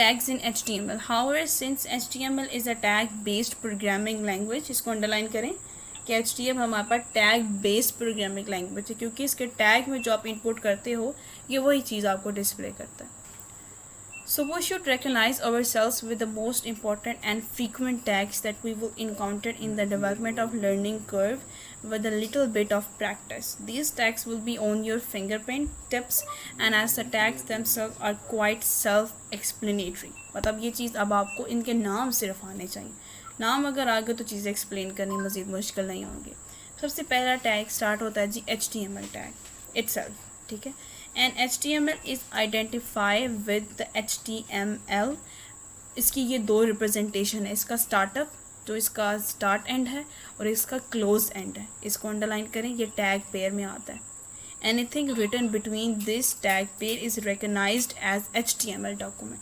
Tags in HTML. However, since HTML is a tag-based programming language, इसको underline करें कि HTML हमारे पास tag based programming language है, क्योंकि इसके टैग में जो आप इनपुट करते हो ये वही चीज़ आपको डिस्प्ले करता है. So we should recognize ourselves with the most important and frequent tags that we will encounter in the development of learning curve with a little bit of practice. These tags will be on your fingerprint tips, and as the tags themselves are quite self-explanatory. मतलब ये चीज़ अब आपको इनके नाम सिर्फ आने चाहिए. नाम अगर आ गए तो चीज़ें एक्सप्लेन करनी मज़ीद मुश्किल नहीं होंगी. सबसे पहला टैग स्टार्ट होता है जी HTML टैग itself. ठीक है. And HTML is identified with the HTML. इसकी ये दो रिप्रेजेंटेशन है, इसका स्टार्टअप जो इसका स्टार्ट एंड है और इसका क्लोज एंड है. इसको अंडरलाइन करें, ये टैग पेयर में आता है. Anything written between this tag pair is recognized as HTML document.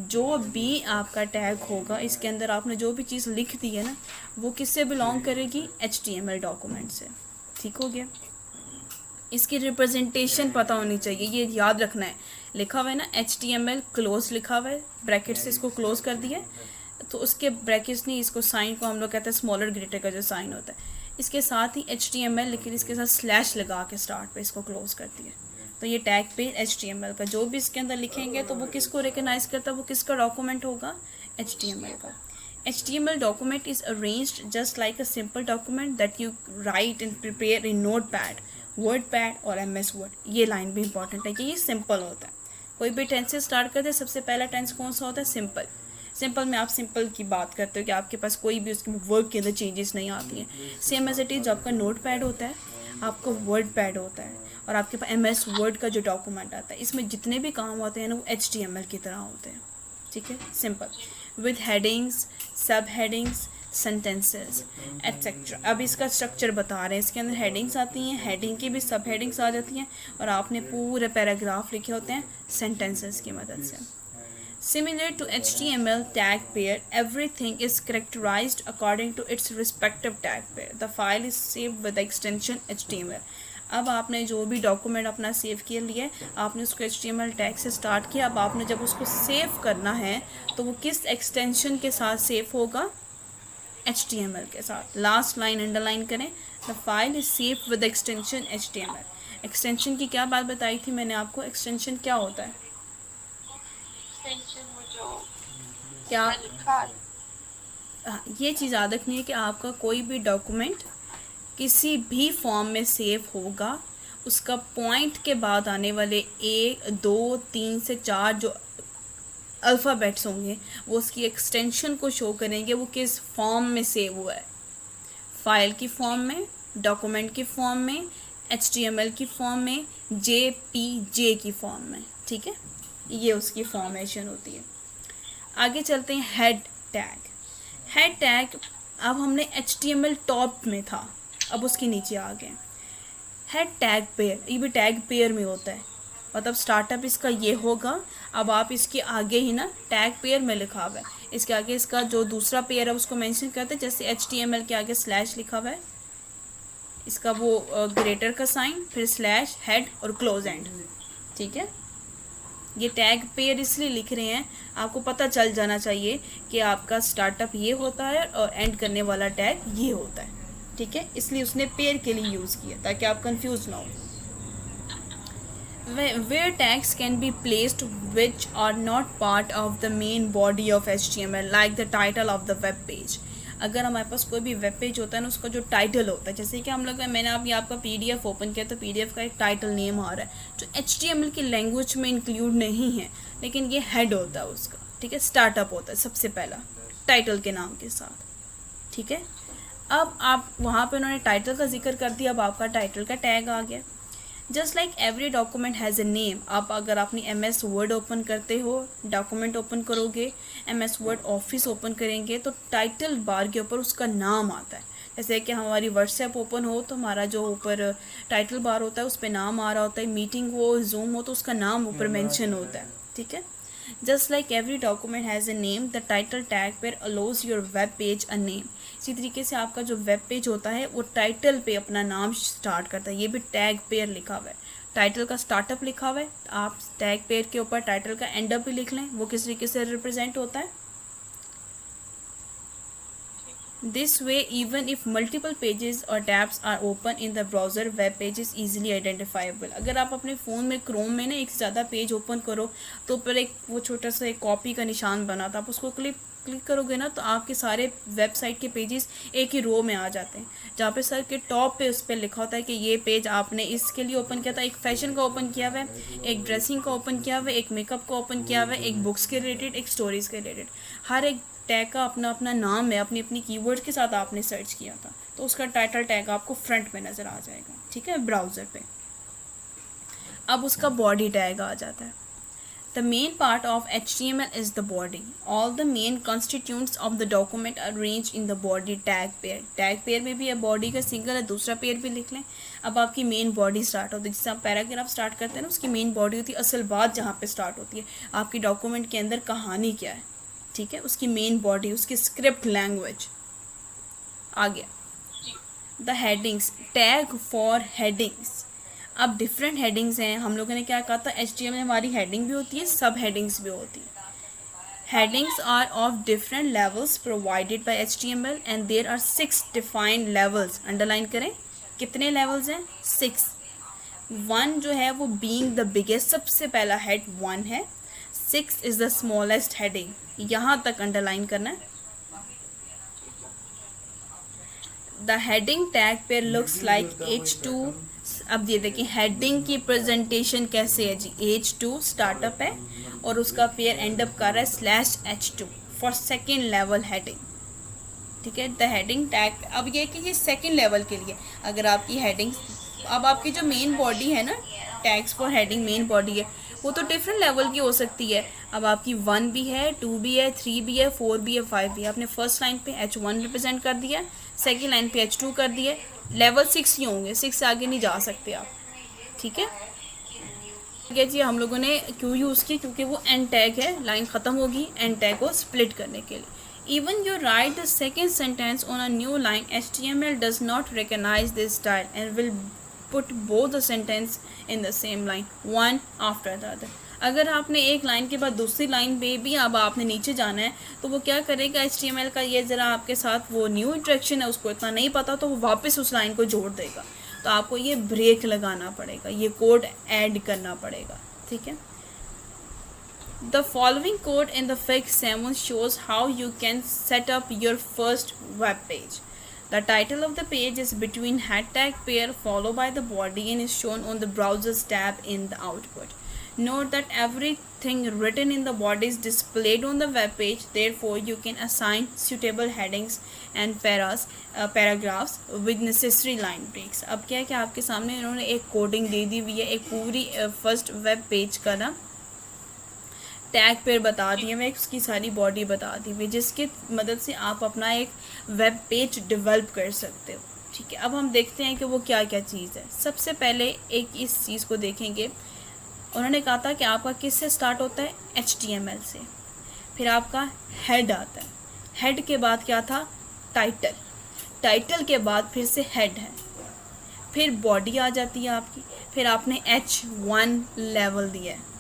जो भी आपका टैग होगा इसके अंदर आपने जो भी चीज़ लिख दी है ना, वो किससे बिलोंग करेगी? HTML डॉक्यूमेंट से. ठीक हो गया. इसकी रिप्रेजेंटेशन पता होनी चाहिए, ये याद रखना है. लिखा हुआ है ना HTML क्लोज लिखा हुआ है, ब्रैकेट से इसको क्लोज कर दिया, तो उसके ब्रैकेट्स नहीं, इसको साइन को हम लोग कहते हैं स्मॉलर ग्रेटर का जो साइन होता है, इसके साथ ही HTML लेकिन इसके साथ स्लैश लगा के स्टार्ट पे इसको क्लोज कर दिया. तो ये टैग पे HTML का जो भी इसके अंदर लिखेंगे तो वो किसको रिकग्नाइज करता है, वो किसका डॉक्यूमेंट होगा? HTML का. HTML document is arranged just like a simple document that you write and prepare in Notepad, WordPad और MS Word. ये लाइन भी इंपॉर्टेंट है कि ये सिंपल होता है. कोई भी टेंस से स्टार्ट करते हैं, सबसे पहला टेंस कौन सा होता है? सिंपल. सिंपल में आप सिंपल की बात करते हो कि आपके पास कोई भी उसके वर्क के अंदर चेंजेस नहीं आती हैं. सेम एज इट इज, जो आपका Notepad होता है, आपका WordPad होता है, और आपके पास MS Word का जो डॉक्यूमेंट आता है, इसमें जितने भी काम होते हैं ना वो HTML की तरह होते हैं. ठीक है, सिंपल, विद हेडिंग्स, सब हेडिंग्स, सेंटेंसेस एट्सेट्रा. अब इसका स्ट्रक्चर बता रहे हैं. इसके अंदर हेडिंग्स आती हैं, हेडिंग की भी सब हेडिंग्स आ जाती हैं, और आपने पूरे पैराग्राफ लिखे होते हैं सेंटेंसेस की मदद से. Similar to HTML tag pair, everything is characterized according to its respective tag pair. The file is saved with the extension HTML. अब आपने जो भी डॉक्यूमेंट अपना सेव किया लिया, आपने उसको HTML टैग से स्टार्ट किया. अब आपने जब उसको सेव करना है तो वो किस एक्सटेंशन के साथ सेव होगा? HTML के साथ. लास्ट लाइन अंडरलाइन करें, the file is save with extension HTML. Extension की क्या बात बताई थी मैंने आपको? एक्सटेंशन क्या होता है? क्या? ये चीज़ याद रखनी है कि आपका कोई भी डॉक्यूमेंट किसी भी फॉर्म में सेव होगा, उसका पॉइंट के बाद आने वाले 1, 2, 3 से 4 जो अल्फ़ाबेट्स होंगे वो उसकी एक्सटेंशन को शो करेंगे वो किस फॉर्म में सेव हुआ है. फाइल की फॉर्म में, डॉक्यूमेंट की फॉर्म में, HTML की फॉर्म में, JPJ की फॉर्म में. ठीक है, ये उसकी फॉर्मेशन होती है. आगे चलते हैं हेड टैग. हेड टैग अब हमने HTML टॉप में था, अब उसके नीचे आ गए. हेड टैग पेयर, ये भी टैग पेयर में होता है, मतलब स्टार्टअप इसका ये होगा. अब आप इसके आगे ही ना टैग पेयर में लिखा हुआ है, इसके आगे इसका जो दूसरा पेयर है उसको मेंशन करते हैं. जैसे HTML के आगे स्लैश लिखा हुआ है, इसका वो ग्रेटर का साइन, फिर स्लैश, हेड और क्लोज एंड. ठीक है, ये टैग पेयर इसलिए लिख रहे हैं, आपको पता चल जाना चाहिए कि आपका स्टार्टअप ये होता है और एंड करने वाला टैग ये होता है. ठीक है, इसलिए उसने पेयर के लिए यूज़ किया ताकि आप कंफ्यूज ना हो. Where tags can be placed which are not part of the main body of HTML, like the title of the web page. अगर हमारे पास कोई भी वेब पेज होता है ना, उसका जो टाइटल होता है, जैसे कि हम लोग, मैंने अभी आपका PDF ओपन किया तो PDF का एक टाइटल नेम आ रहा है जो HTML की लैंग्वेज में इंक्लूड नहीं है, लेकिन ये हेड होता है उसका. ठीक है, स्टार्टअप होता है सबसे पहला टाइटल के नाम के साथ. ठीक है, अब आप वहाँ पे उन्होंने टाइटल का जिक्र कर दिया, अब आपका टाइटल का टैग आ गया. Just like every document has a name. आप अगर अपनी MS वर्ड ओपन करते हो, डॉक्यूमेंट ओपन करोगे, MS वर्ड ऑफिस ओपन करेंगे तो टाइटल बार के ऊपर उसका नाम आता है. जैसे कि हमारी व्हाट्सएप ओपन हो तो हमारा जो ऊपर टाइटल बार होता है उस पर नाम आ रहा होता है. मीटिंग हो, जूम हो तो उसका नाम ऊपर मेंशन होता है. ठीक है, just like every document has a name, the title tag pair allows your web page a name. इसी तरीके से आपका जो वेब पेज होता है वो टाइटल पे अपना नाम स्टार्ट करता है, ये भी टैग पेयर लिखा हुआ है. टाइटल का स्टार्टअप लिखा हुआ है, आप टैग पेयर के ऊपर टाइटल का एंड अप भी लिख लें, वो किस तरीके से रिप्रेजेंट होता है। This way even if multiple pages और tabs are open in the browser, web page is easily identifiable. अगर आप अपने फ़ोन में क्रोम में ना एक से ज़्यादा पेज ओपन करो तो पर एक वो छोटा सा एक कॉपी का निशान बना था, आप उसको क्लिक करोगे ना तो आपके सारे वेबसाइट के पेजेस एक ही रो में आ जाते हैं, जहाँ पे सर के टॉप पे उस पर लिखा होता है कि ये पेज आपने इसके लिए ओपन किया था, एक फैशन का ओपन किया हुआ है, एक ड्रेसिंग का ओपन किया हुआ है, एक मेकअप का ओपन किया हुआ है, एक बुक्स के रिलेटेड, एक स्टोरीज़ के रिलेटेड। हर एक टैग का अपना अपना नाम है, अपनी अपनी कीवर्ड के साथ आपने सर्च किया था, तो उसका टाइटल टैग आपको फ्रंट में नज़र आ जाएगा, ठीक है, ब्राउज़र पे। अब उसका बॉडी टैग आ जाता है। The main part of HTML is the body. All the main constituents of the document are arranged in the body tag pair. Tag pair में भी है body का सिंगल है, दूसरा पेयर भी लिख लें। अब आपकी मेन बॉडी स्टार्ट होती है, जिससे आप पैराग्राफ स्टार्ट करते हैं ना, उसकी मेन बॉडी होती है, असल बात जहाँ पे स्टार्ट होती है, आपकी डॉक्यूमेंट के अंदर कहानी क्या है, ठीक है, उसकी मेन बॉडी, उसकी स्क्रिप्ट लैंग्वेज आ गया। The headings, tag for headings. अब डिफरेंट हेडिंग्स हैं, हम लोगों ने क्या कहा था, HTML में हमारी हेडिंग भी होती है, सब हेडिंग्स भी होती है। Headings are of different levels provided by HTML and there are 6 defined levels. Underline करें, कितने लेवल्स हैं, 6। 1 जो है वो बीइंग द बिगेस्ट, सबसे पहला हेड 1 है। 6 इज़ द स्मॉलेस्ट हेडिंग, यहाँ तक अंडरलाइन करना है। The heading tag pair looks like H2। अब ये देखिए हेडिंग की प्रेजेंटेशन कैसे है जी, H2 स्टार्टअप है और उसका पेयर एंड अप कर रहा है /H2 for second level heading, ठीक है। द हेडिंग टैग, अब ये कि ये सेकेंड लेवल के लिए, अगर आपकी हेडिंग, अब आपकी जो मेन बॉडी है ना, tags for heading main body है, वो तो डिफरेंट लेवल की हो सकती है। अब आपकी 1 भी है, 2 भी है, 3 भी है, 4 भी है, 5 भी है। आपने फर्स्ट लाइन पे H1 रिप्रेजेंट कर दिया, सेकेंड लाइन पे H2 कर दिया, लेवल 6 ही होंगे, 6 से आगे नहीं जा सकते आप, ठीक है। ठीक है जी, हम लोगों ने क्यों यूज़ की, क्योंकि वो एंड टैग है, लाइन ख़त्म होगी, एंड टैग को स्प्लिट करने के लिए। Even you write the second sentence on a new line, HTML does not recognize this style and will put both the sentence in the same line, one after the other. अगर आपने एक line के बाद दूसरी line पे भी अब आपने नीचे जाना है तो वो क्या करेगा, HTML का ये ज़रा आपके साथ वो न्यू इंट्रैक्शन है, उसको इतना नहीं पता, तो वो वापस उस लाइन को जोड़ देगा, तो आपको ये ब्रेक लगाना पड़ेगा, ये कोड ऐड करना पड़ेगा, ठीक है। The following code in the Fig 7 shows how you can set up your first web page. The title of the page is between head tag pair followed by the body and is shown on the browser's tab in the output. Note that everything written in the body is displayed on the web page. Therefore, you can assign suitable headings and paragraphs with necessary line breaks. अब क्या है कि आपके सामने इन्होंने एक coding दे दी हुई है, एक पूरी फर्स्ट वेब पेज का ना टैग पेयर बता दिए हुए, उसकी सारी बॉडी बता दी हुई, जिसकी मदद से आप अपना एक वेब पेज डेवलप कर सकते हो, ठीक है। अब हम देखते हैं कि वो क्या क्या चीज़ है। सबसे पहले एक इस चीज़ को देखेंगे, उन्होंने कहा था कि आपका किससे स्टार्ट होता है, HTML से, फिर आपका हेड आता है, हेड के बाद क्या था, टाइटल, टाइटल के बाद फिर से हेड है, फिर बॉडी आ जाती है आपकी, फिर आपने H1 लेवल दिया है,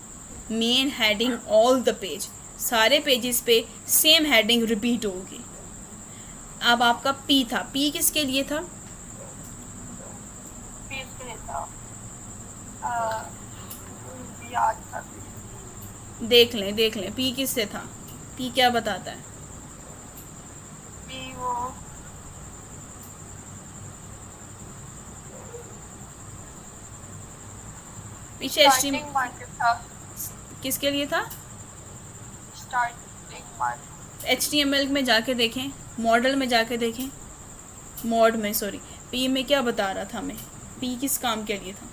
main heading all the page, सारे पेजेस पे सेम हेडिंग रिपीट होगी। अब आपका P था, P किसके लिए था, देख लें P किससे था, P क्या बताता है, पीछे किसके लिए था, HTML में जाके देखें, मॉडल में जाके देखें, P में क्या बता रहा था हमें, P किस काम के लिए था,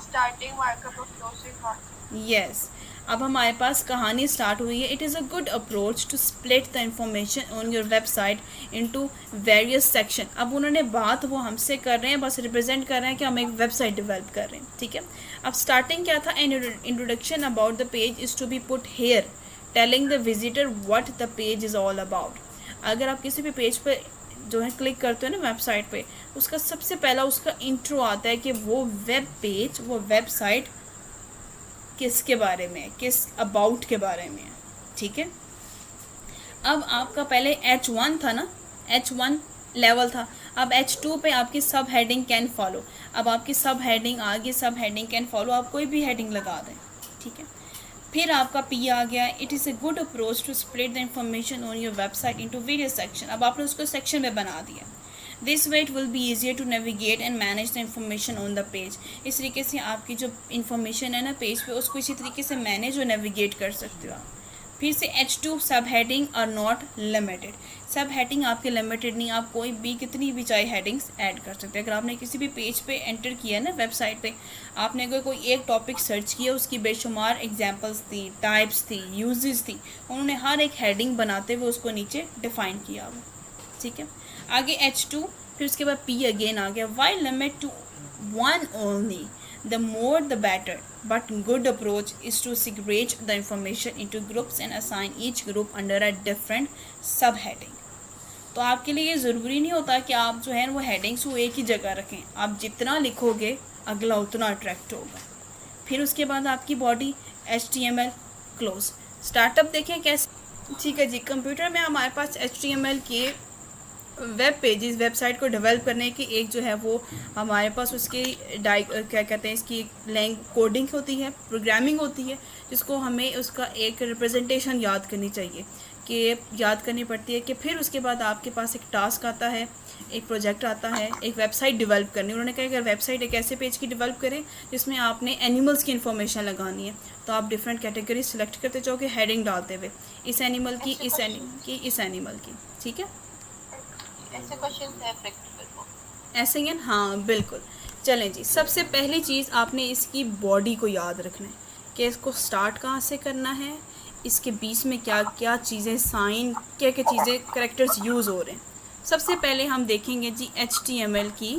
स्टार्टिंग मार्कअप और क्लोजिंग मार्कअप। यस, अब हमारे पास कहानी स्टार्ट हुई है। It is a good approach to split the information on your website into various section. अब उन्होंने बात वो हमसे कर रहे हैं, बस रिप्रेजेंट कर रहे हैं कि हम एक वेबसाइट डेवलप कर रहे हैं, ठीक है। अब स्टार्टिंग क्या था, an introduction about the page is to be put here telling the visitor what the page is all about. अगर आप किसी भी पेज पर जो है क्लिक करते हो ना वेबसाइट पे, उसका सबसे पहला उसका इंट्रो आता है कि वो वेब पेज, वो वेबसाइट किसके बारे में है, किस अबाउट के बारे में है। ठीक है, अब आपका पहले H1 था ना, H1 लेवल था, अब H2 पे आपकी सब हेडिंग कैन फॉलो। अब आपकी सब हेडिंग आगे, सब हेडिंग कैन फॉलो, आप कोई भी हेडिंग लगा दें। ठीक है, फिर आपका P आ गया, it is a good approach to spread the information on your website into various section. अब आपने उसको सेक्शन में बना दिया। This way it will be easier to navigate and manage the information on the page. इस तरीके से आपकी जो इंफॉर्मेशन है ना पेज पे, उसको इसी तरीके से मैनेज और नेविगेट कर सकते हो आप। फिर से H2 सब हेडिंग आर नॉट लिमिटेड। सब हेडिंग आपके लिमिटेड नहीं, आप कोई भी कितनी भी चाहे हेडिंग्स ऐड कर सकते हैं। अगर आपने किसी भी पेज पे एंटर किया ना वेबसाइट पे, आपने अगर कोई एक टॉपिक सर्च किया, उसकी बेशुमार एग्जांपल्स थी, टाइप्स थी, यूजेस थी, उन्होंने हर एक हेडिंग बनाते हुए उसको नीचे डिफाइन किया हुआ। ठीक है, आगे H2, फिर उसके बाद P अगेन आ गया। Why limit to one only, the more the better, but good approach is to segregate the information into groups and assign each group under a different subheading। तो आपके लिए ये ज़रूरी नहीं होता कि आप जो है वो हेडिंग्स को एक ही जगह रखें, आप जितना लिखोगे अगला उतना अट्रैक्ट होगा। फिर उसके बाद आपकी बॉडी HTML क्लोज। स्टार्टअप देखें कैसे। ठीक है जी, कंप्यूटर में हमारे पास HTML के वेब पेजेस, वेबसाइट को डेवलप करने की एक जो है वो हमारे पास उसकी क्या कहते हैं, इसकी कोडिंग होती है, प्रोग्रामिंग होती है, जिसको हमें उसका एक रिप्रेजेंटेशन याद करनी चाहिए, कि याद करनी पड़ती है। कि फिर उसके बाद आपके पास एक टास्क आता है, एक प्रोजेक्ट आता है, एक वेबसाइट डेवलप करनी। उन्होंने कहा अगर वेबसाइट एक ऐसे पेज की डेवलप करें जिसमें आपने एनिमल्स की इन्फॉर्मेशन लगानी है, तो आप डिफरेंट कैटेगरी सेलेक्ट करते जाओगे हेडिंग डालते हुए, इस एनिमल की, इस एनिमल की, इस एनिमल की। ठीक है, ऐसे क्वेश्चन है प्रैक्टिकल को ऐसे ही है। हाँ बिल्कुल। चलें जी, सबसे पहली चीज़ आपने इसकी बॉडी को याद रखना है कि इसको स्टार्ट कहाँ से करना है, इसके बीच में क्या क्या चीज़ें, साइन, क्या क्या चीज़ें, करेक्टर्स यूज़ हो रहे हैं। सबसे पहले हम देखेंगे जी HTML की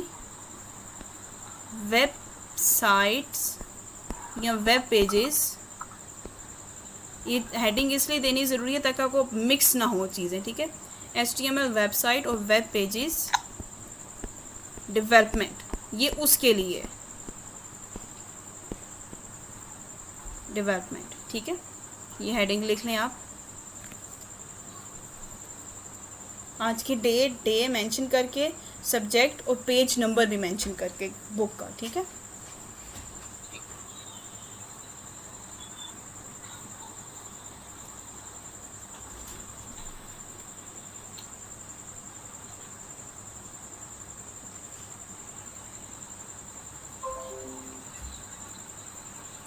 वेबसाइट्स या वेब पेजेस। ये हेडिंग इसलिए देनी ज़रूरी है ताकि आपको मिक्स ना हो चीज़ें। ठीक है, HTML वेबसाइट और वेब पेजेस डेवलपमेंट, ये उसके लिए डेवलपमेंट। ठीक है, ये हेडिंग लिख लें आप। आज की डे मेंशन करके, सब्जेक्ट और पेज नंबर भी मेंशन करके बुक का। ठीक है,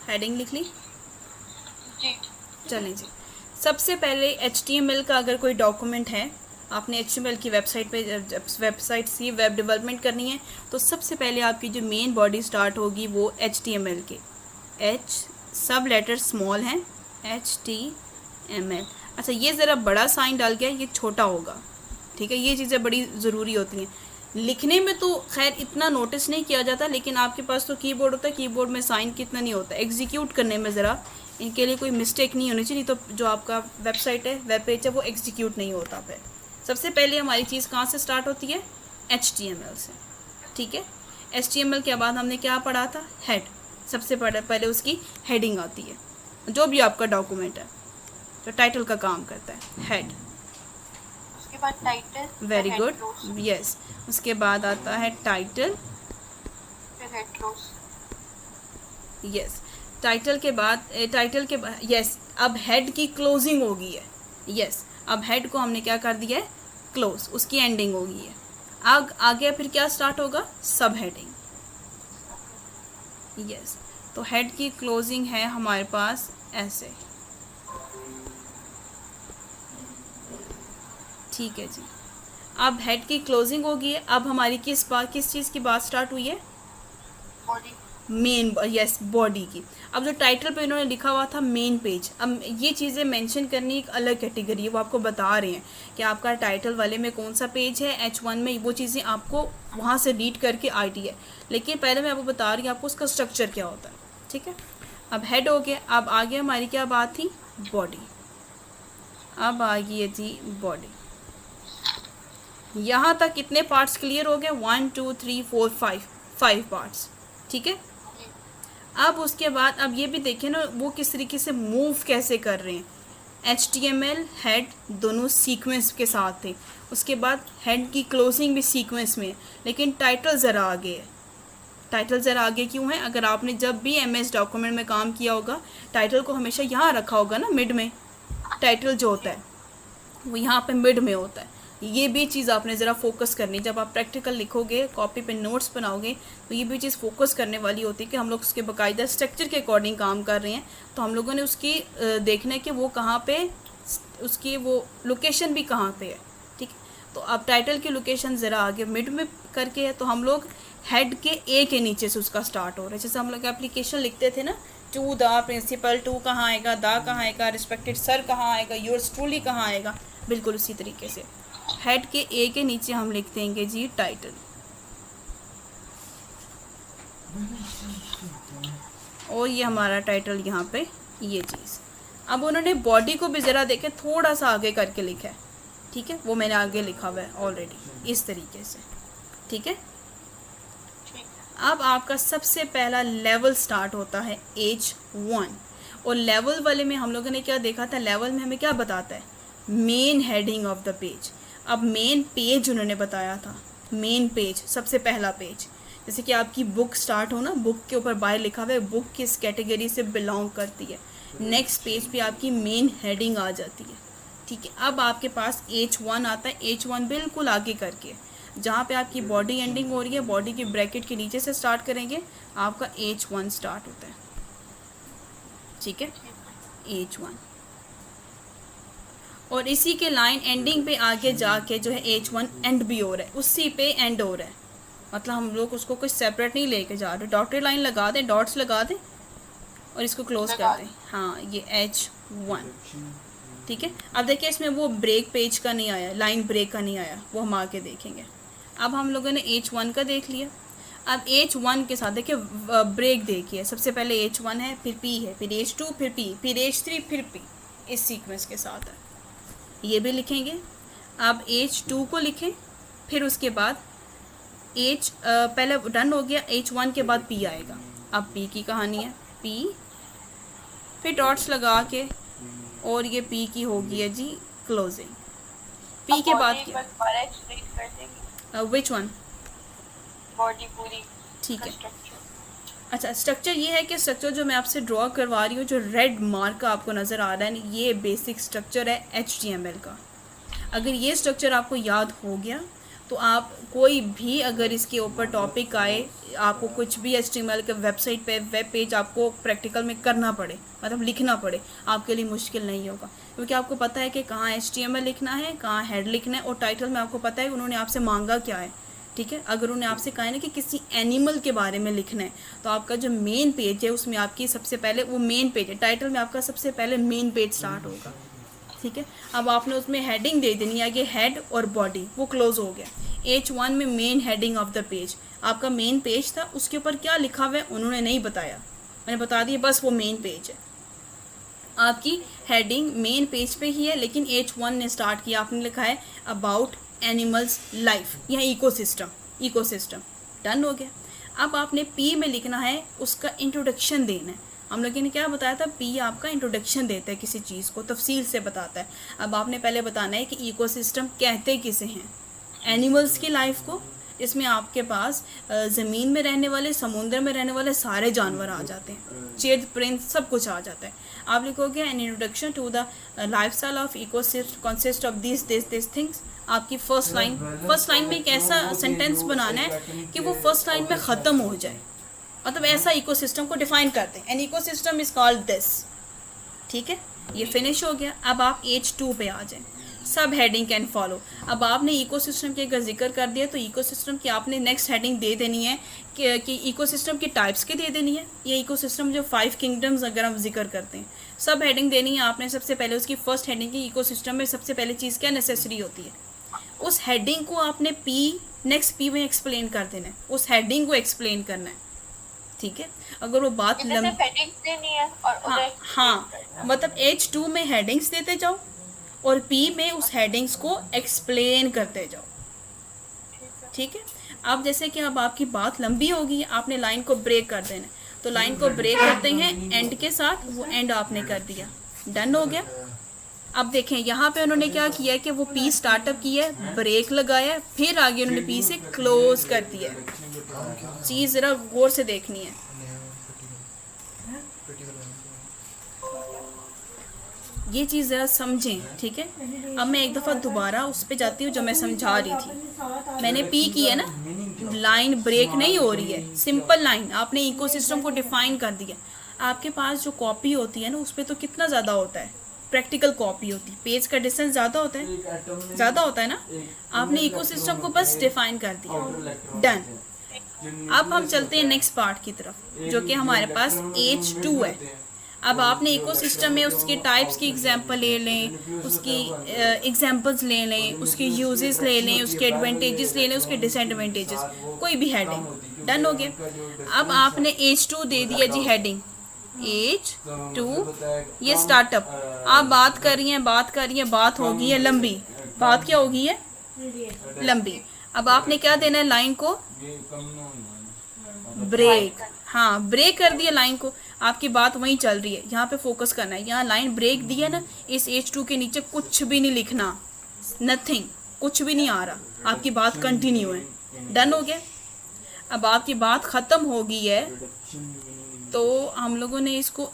हेडिंग लिख ली जी। चलें जी, सबसे पहले HTML का अगर कोई डॉक्यूमेंट है, आपने HTML की वेबसाइट पे, वेबसाइट सी वेब डेवलपमेंट करनी है, तो सबसे पहले आपकी जो मेन बॉडी स्टार्ट होगी वो HTML के, H सब लेटर स्मॉल हैं, HTML। अच्छा, ये ज़रा बड़ा साइन डाल गया, ये छोटा होगा। ठीक है, ये चीज़ें बड़ी ज़रूरी होती हैं। लिखने में तो खैर इतना नोटिस नहीं किया जाता, लेकिन आपके पास तो कीबोर्ड होता है, कीबोर्ड में साइन कितना नहीं होता, एग्जीक्यूट करने में ज़रा इनके लिए कोई मिस्टेक नहीं होनी चाहिए, तो जो आपका वेबसाइट है, वेब पेज है, वो एग्जीक्यूट नहीं होता। फिर सबसे पहले हमारी चीज़ कहाँ से स्टार्ट होती है, HTML से। ठीक है, HTML के बाद हमने क्या पढ़ा था, हेड। सबसे पहले उसकी हेडिंग आती है, जो भी आपका डॉक्यूमेंट है, तो टाइटल का काम करता है हेड। उसके बाद टाइटल, वेरी गुड, यस। उसके बाद आता है टाइटल, फिर हेड क्लोज। यस, टाइटल के बाद यस, अब हेड की क्लोजिंग हो गई है। यस, अब हेड को हमने क्या कर दिया है, क्लोज, उसकी एंडिंग हो गई है। आगे फिर क्या स्टार्ट होगा, सब हेडिंग। यस, तो हेड की क्लोजिंग है हमारे पास ऐसे। ठीक है जी, अब हेड की क्लोजिंग होगी है। अब हमारी किस चीज़ की बात स्टार्ट हुई है, बॉडी, मेन, यस, बॉडी की। अब जो टाइटल पे इन्होंने लिखा हुआ था मेन पेज, अब ये चीज़ें मेंशन करनी एक अलग कैटेगरी है, वो आपको बता रहे हैं कि आपका टाइटल वाले में कौन सा पेज है, H1 में, वो चीज़ें आपको वहाँ से रीड करके आईडी है। लेकिन पहले मैं आपको बता रही हूँ आपको उसका स्ट्रक्चर क्या होता है। ठीक है, अब हेड हो गया। अब आगे हमारी क्या बात थी, बॉडी। अब आ गई है जी बॉडी। यहाँ तक कितने पार्ट्स क्लियर हो गए? 1 2 3 4 5 पार्ट्स, ठीक है। जी। अब उसके बाद अब ये भी देखिए ना वो किस तरीके से मूव कैसे कर रहे हैं। HTML हेड दोनों सीक्वेंस के साथ थे, उसके बाद हेड की क्लोजिंग भी सीक्वेंस में है, लेकिन टाइटल ज़रा आगे है। टाइटल ज़रा आगे क्यों है? अगर आपने जब भी MS डॉक्यूमेंट में काम किया होगा, टाइटल को हमेशा यहाँ रखा होगा ना, मिड में। टाइटल जो होता है वो यहाँ पे मिड में होता है। ये भी चीज़ आपने ज़रा फोकस करनी, जब आप प्रैक्टिकल लिखोगे, कॉपी पे नोट्स बनाओगे, तो ये भी चीज़ फोकस करने वाली होती है कि हम लोग उसके बाकायदा स्ट्रक्चर के अकॉर्डिंग काम कर रहे हैं। तो हम लोगों ने उसकी देखना है कि वो कहाँ पे, उसकी वो लोकेशन भी कहाँ पे है, ठीक है। तो अब टाइटल की लोकेशन ज़रा आगे मिड में करके है, तो हम लोग हेड के ए के नीचे से उसका स्टार्ट हो रहा है। जैसे हम लोग एप्लीकेशन लिखते थे ना, टू द प्रिंसिपल, टू कहाँ आएगा, द कहाँ आएगा, रिस्पेक्टेड सर कहाँ आएगा, योर्स ट्रूली कहाँ आएगा, बिल्कुल उसी तरीके से हेड के ए के नीचे हम लिख देंगे जी टाइटल। और ये हमारा टाइटल यहाँ पे ये चीज़। अब उन्होंने बॉडी को भी ज़रा देखे थोड़ा सा आगे करके लिखा है, ठीक है, वो मैंने आगे लिखा हुआ है ऑलरेडी इस तरीके से, ठीक है। अब आपका सबसे पहला लेवल स्टार्ट होता है H1, और लेवल वाले में हम लोगों ने क्या देखा था? लेवल में हमें क्या बताता है? Main heading of the page. अब मेन पेज उन्होंने बताया था, मेन पेज सबसे पहला पेज। जैसे कि आपकी बुक स्टार्ट हो ना, बुक के ऊपर बाय लिखा हुआ है बुक किस कैटेगरी से बिलोंग करती है, नेक्स्ट पेज पे आपकी मेन हेडिंग आ जाती है, ठीक है। अब आपके पास H1 आता है, H1 बिल्कुल आगे करके जहाँ पे आपकी बॉडी एंडिंग हो रही है, बॉडी के ब्रैकेट के नीचे से स्टार्ट करेंगे, आपका H1 स्टार्ट होता है, ठीक है, H1। और इसी के लाइन एंडिंग पे आगे जाके जो है H1 एंड भी हो रहा है, उसी पे एंड हो रहा है, मतलब हम लोग उसको कुछ सेपरेट नहीं लेके जा रहे। डॉटेड लाइन लगा दें, डॉट्स लगा दें और इसको क्लोज कर दें, हाँ ये H1, ठीक है। अब देखिए इसमें वो ब्रेक पेज का नहीं आया, लाइन ब्रेक का नहीं आया, वो हम आगे देखेंगे। अब हम लोगों ने H1 का देख लिया। अब H1 के साथ देखिए ब्रेक देखिए, सबसे पहले H1 है, फिर P है, फिर H2, फिर P, फिर H3, फिर P, इस सीक्वेंस के साथ है, ये भी लिखेंगे। अब H2 को लिखें, फिर उसके बाद पहले डन हो गया, H1 के बाद P आएगा। अब P की कहानी है, P फिर डॉट्स लगा के, और ये P की होगी है जी क्लोजिंग। P के बाद क्या? Which one? बॉडी पूरी, ठीक है। अच्छा, स्ट्रक्चर ये है कि स्ट्रक्चर जो मैं आपसे ड्रॉ करवा रही हूँ, जो रेड मार्क आपको नज़र आ रहा है, ये बेसिक स्ट्रक्चर है HTML का। अगर ये स्ट्रक्चर आपको याद हो गया तो आप कोई भी अगर इसके ऊपर टॉपिक आए, आपको कुछ भी HTML के वेबसाइट पे वेब पेज आपको प्रैक्टिकल में करना पड़े, मतलब लिखना पड़े, आपके लिए मुश्किल नहीं होगा, क्योंकि आपको पता है कि कहाँ HTML लिखना है, कहाँ हेड लिखना है, और टाइटल में आपको पता है उन्होंने आपसे मांगा क्या है, ठीक है। अगर उन्हें आपसे कहा है ना कि किसी एनिमल के बारे में लिखना है, तो आपका जो मेन पेज है उसमें आपकी सबसे पहले वो मेन पेज है, टाइटल में आपका सबसे पहले मेन पेज स्टार्ट होगा, ठीक है। अब आपने उसमें हेडिंग दे देनी है, आगे हेड और बॉडी, वो क्लोज हो गया। H1 में main heading of the page, आपका मेन पेज था, उसके ऊपर क्या लिखा हुआ है उन्होंने नहीं बताया, मैंने बता दिया बस वो मेन पेज है। आपकी हेडिंग मेन पेज पे ही है, लेकिन H1 ने स्टार्ट किया, आपने लिखा है अबाउट एनिमल्स लाइफ, यह इकोसिस्टम डन हो गया। अब आपने P में लिखना है, उसका इंट्रोडक्शन देना है। हम लोगों ने क्या बताया था, P आपका इंट्रोडक्शन देता है, किसी चीज़ को तफसील से बताता है। अब आपने पहले बताना है कि इकोसिस्टम कहते किसे हैं, एनिमल्स की लाइफ को, इसमें आपके पास ज़मीन में रहने वाले, समुद्र में रहने वाले सारे जानवर आ जाते हैं, चेद परिंद सब कुछ आ जाता है। आप लिखोगे an introduction to the lifestyle of ecosystem consist of this things. आपकी फर्स्ट लाइन में एक ऐसा सेंटेंस बनाना है कि वो फर्स्ट लाइन में ख़त्म हो जाए, मतलब ऐसा इकोसिस्टम को डिफाइन करते हैं, an ecosystem is called this, ठीक है। ये फिनिश हो गया। अब आप H2 पे आ जाएं, सब हेडिंग कैन फॉलो। अब आपने इकोसिस्टम के अगर जिक्र कर दिया तो इकोसिस्टम की आपने नेक्स्ट हेडिंग दे देनी है कि इकोसिस्टम की टाइप्स की दे देनी है। ये इकोसिस्टम जो 5 किंगडम्स अगर हम जिक्र करते हैं, सब हेडिंग देनी है आपने। सबसे पहले उसकी फर्स्ट हेडिंग की इकोसिस्टम में सबसे पहले चीज़ क्या नेसेसरी होती है, उस हेडिंग को आपने नेक्स्ट P में एक्सप्लेन कर देना है, उस हेडिंग को एक्सप्लेन करना है, ठीक है। अगर वो बात हेडिंग्स देनी है और हाँ मतलब H2 में हेडिंग्स देते जाओ और P में उस हेडिंग्स को एक्सप्लेन करते जाओ, ठीक है। अब जैसे कि अब आपकी बात लंबी होगी, आपने लाइन को ब्रेक कर देना, तो लाइन को ब्रेक करते हैं एंड के साथ, वो एंड आपने कर दिया, डन हो गया। अब देखें यहाँ पे उन्होंने क्या किया है कि वो पी स्टार्टअप किया है, ब्रेक लगाया है, फिर आगे उन्होंने पी से क्लोज कर दिया है। चीज़ ज़रा गौर से देखनी है। ये चीज़ ज़रा समझें, ठीक है। अब मैं एक दफ़ा दोबारा उस पर जाती हूँ जो मैं समझा रही थी। मैंने पी की है ना, लाइन ब्रेक नहीं हो रही है, सिंपल लाइन, आपने इकोसिस्टम को डिफाइन कर दिया। आपके पास जो कॉपी होती है ना, उस पर तो कितना ज़्यादा होता है, प्रैक्टिकल कॉपी होती है, पेज का डिस्टेंस ज़्यादा होता है ना। आपने इकोसिस्टम को बस डिफाइन कर दिया, डन। अब हम चलते हैं नेक्स्ट पार्ट की तरफ, जो कि हमारे पास H2 है। अब आपने इकोसिस्टम में उसके टाइप्स की एग्जांपल ले लें, उसकी एग्जांपल्स ले लें, उसके यूजेस ले लें, उसके एडवांटेजेस ले लें, उसके डिसएडवांटेजेस, कोई भी हेडिंग, डन हो गया। अब आपने H2 दे दिया जी हेडिंग, H2 ये स्टार्टअप। आप बात कर रही हैं, बात होगी है लंबी, बात क्या होगी है लंबी। अब आपने क्या देना है, लाइन को ब्रेक, हाँ ब्रेक कर दिया लाइन को, आपकी बात वहीं चल रही है, यहाँ पे फोकस करना है। यहाँ लाइन ब्रेक दी है ना, इस H2 के नीचे कुछ भी नहीं लिखना, नथिंग, कुछ भी नहीं आ रहा, आपकी बात कंटिन्यू है, डन हो गया। अब आपकी बात ख़त्म हो गई है, तो हम लोगों ने इसको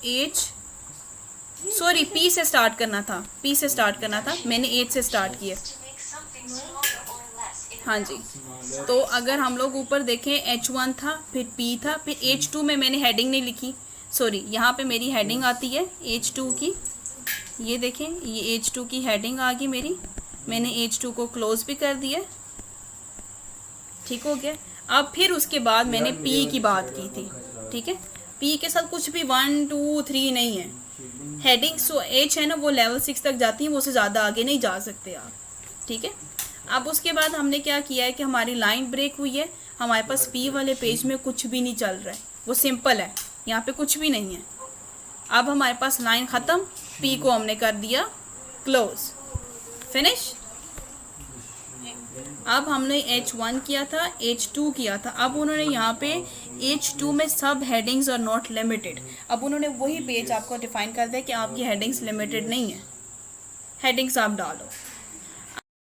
P से स्टार्ट करना था, मैंने H से स्टार्ट किया, हाँ जी। तो अगर हम लोग ऊपर देखें, H1 था, फिर P था, फिर H2 में मैंने हेडिंग नहीं लिखी, यहाँ पे मेरी हेडिंग आती है H2 की, ये देखें, ये H2 की हेडिंग आ गई मेरी, मैंने H2 को क्लोज भी कर दिया, ठीक हो गया। अब फिर उसके बाद मैंने P की बात की थी, ठीक है। P के साथ कुछ भी 1 2 3 नहीं है, हेडिंग H है ना, वो लेवल 6 तक जाती है, वो से ज़्यादा आगे नहीं जा सकते आप, ठीक है। अब उसके बाद हमने क्या किया है कि हमारी लाइन ब्रेक हुई है, हमारे पास P वाले पेज में कुछ भी नहीं चल रहा है, वो सिंपल है, यहाँ पे कुछ भी नहीं है। अब हमारे पास लाइन ख़त्म, P को हमने कर दिया क्लोज, फिनिश। अब हमने H1 किया था, H2 किया था, अब उन्होंने यहाँ पे H2 में सब हेडिंग्स और नॉट लिमिटेड, अब उन्होंने वही पेज आपको डिफाइन कर दिया कि आपकी हेडिंग्स लिमिटेड नहीं है, हेडिंग्स आप डालो।